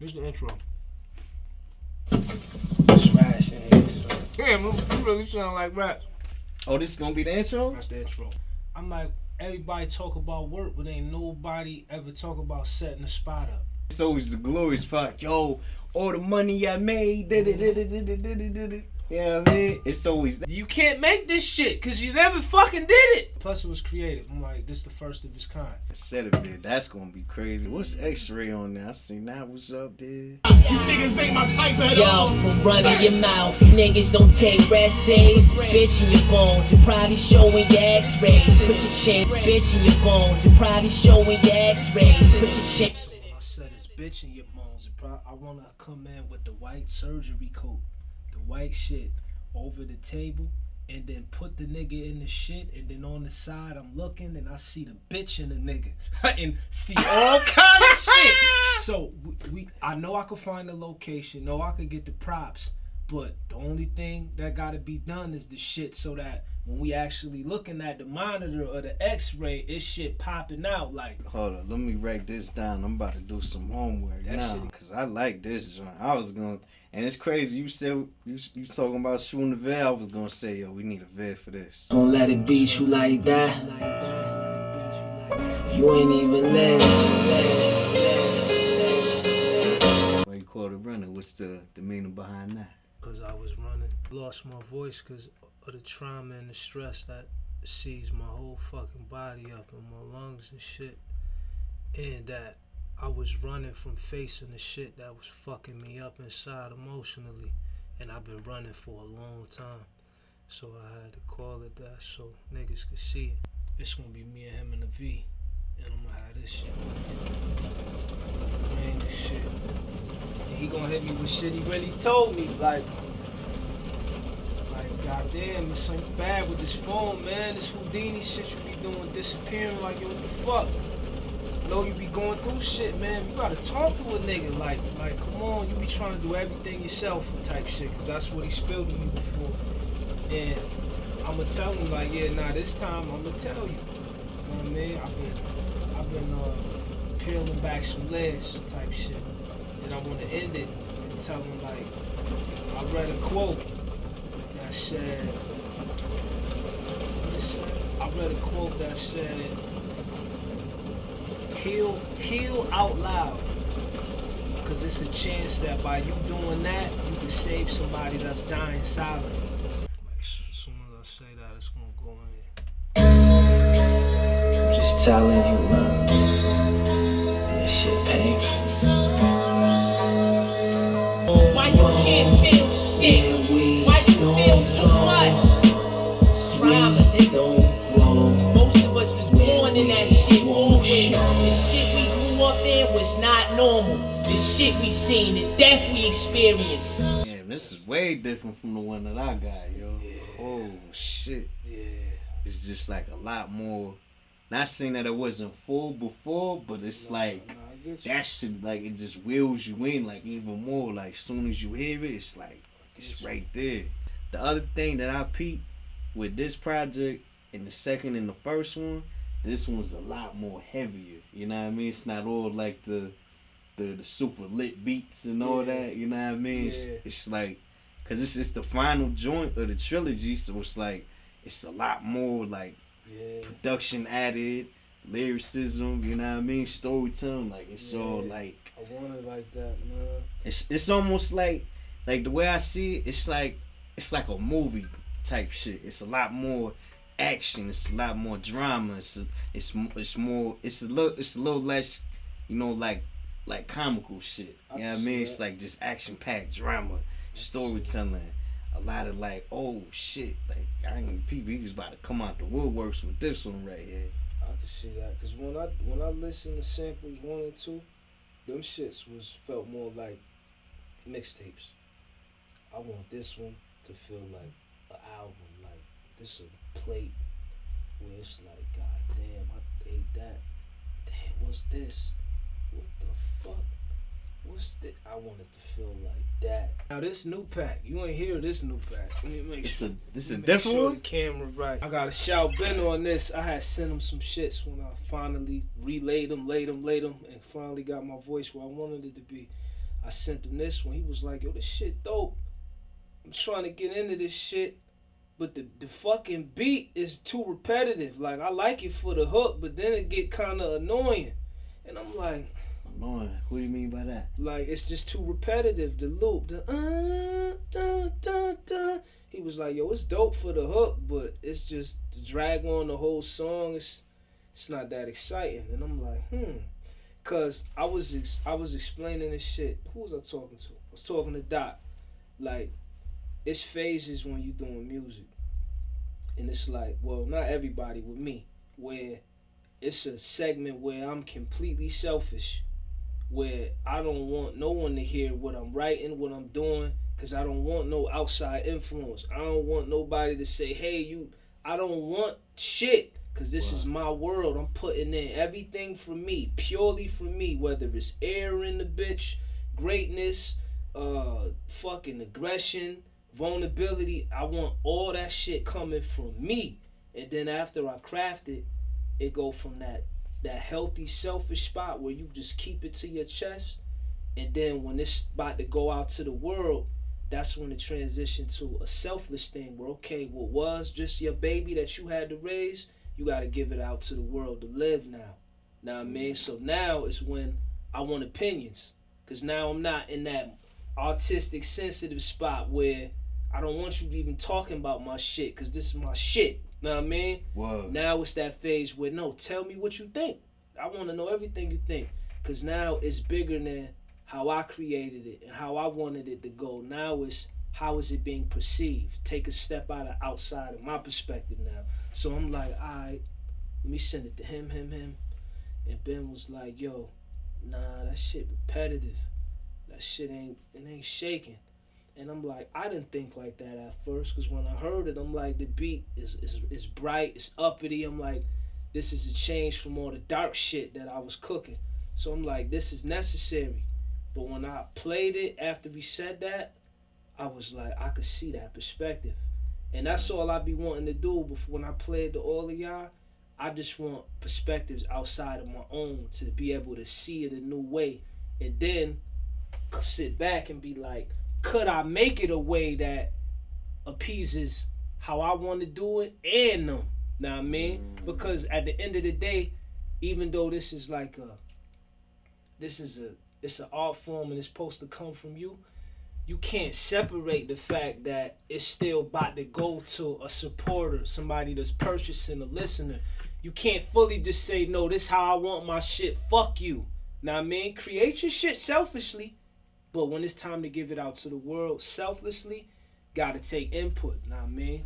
Here's the intro. Trash in here, so. Yeah, man, you really sound like rap. Oh, this is gonna be the intro? That's the intro. I'm like, everybody talk about work, but ain't nobody ever talk about setting the spot up. It's always the glorious part. Yo, all the money I made. You know what I mean? It's always that. You can't make this shit, cause you never fucking did it. Plus it was creative. I'm like, this is the first of its kind. Said a bit. That's gonna be crazy. What's X-Ray on there? I seen that was up there. You niggas ain't my type at all. Yo, from running your mouth, you niggas don't take rest days. Spit in your bones and probably showing your x-rays. Put your chin, spit in your bones and probably showing your x-rays. Put your chin. So when I said it's bitch in your bones, I wanna come in with the white surgery coat, the white shit over the table, and then put the nigga in the shit, and then on the side I'm looking and I see the bitch in the nigga and see all kind of shit. So I know I could find the location, know I could get the props, but the only thing that gotta be done is the shit so that when we actually looking at the monitor or the x-ray, it's shit popping out like. Hold on, let me write this down. I'm about to do some homework That now, shit- cause I like this joint. I was gonna, and it's crazy. You said you talking about shooting the vid. I was gonna say, yo, we need a vid for this. Don't let it beat you like that. You ain't even live. Why you call it running? What's the meaning behind that? Cause I was running, lost my voice cause of the trauma and the stress that seized my whole fucking body up and my lungs and shit. And that I was running from facing the shit that was fucking me up inside emotionally. And I've been running for a long time. So I had to call it that so niggas could see it. It's gonna be me and him in the V. And I'm gonna have this shit. Man, this shit. And he gonna hit me with shit he really told me. Like, goddamn, it's something bad with this phone, man. This Houdini shit you be doing, disappearing like, yo, what the fuck? I know you be going through shit, man. You gotta talk to a nigga. Like, come on, you be trying to do everything yourself type shit, cause that's what he spilled to me before. And I'ma tell him, like, yeah, nah, this time I'ma tell you. You know what I mean? I've been peeling back some layers type shit. And I wanna end it and tell him, like, I read a quote that said, what it said? I read a quote that said, heal out loud. Cause it's a chance that by you doing that, you can save somebody that's dying silently. Like, as soon as I say that, it's gonna go in here. I'm just telling you, man. This shit painful. Why you can't feel shit? Why you feel too much? Trauma, nigga. Most of us was born in that shit moving. The shit we grew up in was not normal. The shit we seen, the death we experienced. Damn, this is way different from the one that I got, yo. Yeah. Oh shit. Yeah. It's just like a lot more. Not saying that it wasn't full before, but it's like I get you. that shit, like it just wheels you in like even more. Like soon as you hear it, it's like it's right there. The other thing that I peeped with this project and the second and the first one, this one's a lot more heavier. You know what I mean? It's not all like the super lit beats and all Yeah. that. You know what I mean? Yeah. It's like, cause it's the final joint of the trilogy, so it's like it's a lot more like Yeah. production added, lyricism. You know what I mean? Storytelling. Like it's all Yeah. like I want it like that, man. it's almost like the way I see it. It's like a movie type shit. It's a lot more action. It's a lot more drama. It's a little less, you know, like comical shit. You know what I mean? It's like just action packed drama, storytelling. A lot of like, oh shit, like I ain't people was about to come out the woodworks with this one right here. I can see that, cause when I listened to samples 1 and 2, them shits felt more like mixtapes. I want this one to feel like an album, like this a plate where it's like, god damn, I ate that. Damn, what's this? What the fuck? What's this? I want it to feel like that. Now this new pack, you ain't hear this new pack. Let me make This sure. a Make different sure one. the camera right. I gotta shout Ben on this. I had sent him some shits when I finally relayed them, laid them, and finally got my voice where I wanted it to be. I sent him this one. He was like, yo, this shit dope. I'm trying to get into this shit, but the fucking beat is too repetitive. Like, I like it for the hook, but then it get kind of annoying. And I'm like, annoying? What do you mean by that? Like, it's just too repetitive. The loop, the dun, dun, dun. He was like, yo, it's dope for the hook, but it's just the drag on the whole song. It's not that exciting. And I'm like, cause I was explaining this shit. Who was I talking to? I was talking to Doc. Like, it's phases when you doing music, and it's like, well, not everybody with me, where it's a segment where I'm completely selfish, where I don't want no one to hear what I'm writing, what I'm doing, because I don't want no outside influence. I don't want nobody to say, hey, I don't want shit, because this is my world. I'm putting in everything for me, purely for me, whether it's air in the bitch, greatness, fucking aggression, vulnerability. I want all that shit coming from me. And then after I craft it, it go from that healthy, selfish spot where you just keep it to your chest. And then when it's about to go out to the world, that's when it transitions to a selfless thing where, okay, what was just your baby that you had to raise, you got to give it out to the world to live now. Know what I mean? So now is when I want opinions. Because now I'm not in that artistic, sensitive spot where I don't want you even talking about my shit, because this is my shit. Know what I mean? Whoa. Now it's that phase where, no, tell me what you think. I want to know everything you think. Because now it's bigger than how I created it and how I wanted it to go. Now it's how is it being perceived. Take a step outside of my perspective now. So I'm like, all right, let me send it to him. And Ben was like, yo, nah, that shit repetitive. That shit ain't shaking. And I'm like, I didn't think like that at first, because when I heard it, I'm like, the beat is bright, it's uppity. I'm like, this is a change from all the dark shit that I was cooking. So I'm like, this is necessary. But when I played it after we said that, I was like, I could see that perspective. And that's all I be wanting to do before when I play it to all of y'all. I just want perspectives outside of my own to be able to see it a new way. And then sit back and be like, could I make it a way that appeases how I want to do it and them? Know what I mean? Because at the end of the day, even though this is like it's an art form and it's supposed to come from you, you can't separate the fact that it's still about to go to a supporter, somebody that's purchasing, a listener. You can't fully just say, no, this is how I want my shit, fuck you. Know what I mean? Create your shit selfishly, but when it's time to give it out to the world selflessly, gotta take input, know what I mean?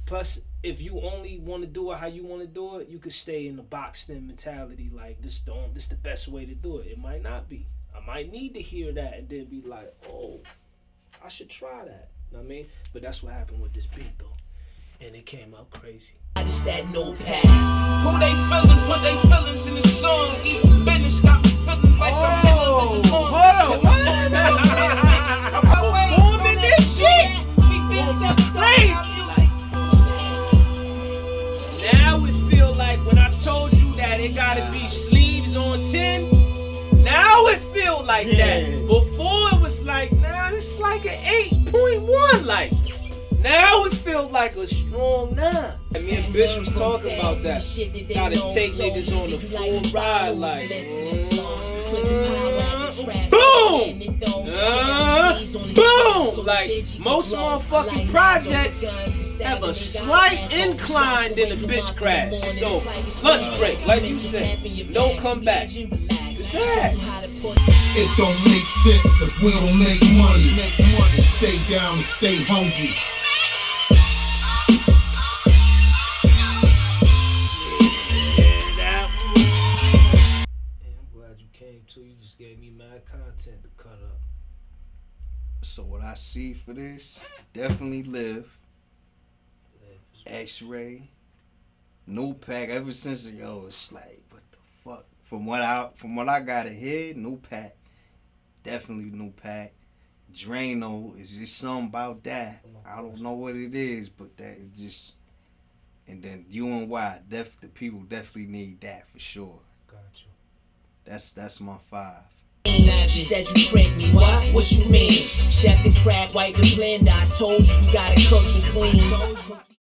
Plus, if you only want to do it how you want to do it, you could stay in the boxed in mentality, like this the best way to do it. It might not be. I might need to hear that and then be like, oh, I should try that. Know what I mean? But that's what happened with this beat though. And it came out crazy. I just that notepad. Who they feeling, put they feelings in the song. Even business got me feeling like I'm in the Hold on, I'm performing this shit. We been Crazy. Now it feel like when I told you that it gotta be sleeves on 10, now it feel like that. Before it was like, nah, this is like an 8.1, like. Now it feels like a strong 9. And me and Bish was talking about that. Gotta take niggas on the full ride, like. Boom! Boom! Like, most motherfucking projects have a slight incline in the bitch crash. So, lunch break, like you said. Don't come back. It's ass. It don't make sense if we don't make money. Stay down and stay hungry. You just gave me mad content to cut up. So what I see for this, definitely Live, X-Ray, New Pack. Ever since it's like, what the fuck? From what I got ahead, New Pack, definitely New Pack. Drano is just something about that. I don't know what it is, but that it just. And then UNY, the people definitely need that for sure. Got you. That's my 5. She said you tricked me, what you mean? Chef the crab, wipe the blender, I told you you gotta cook and clean.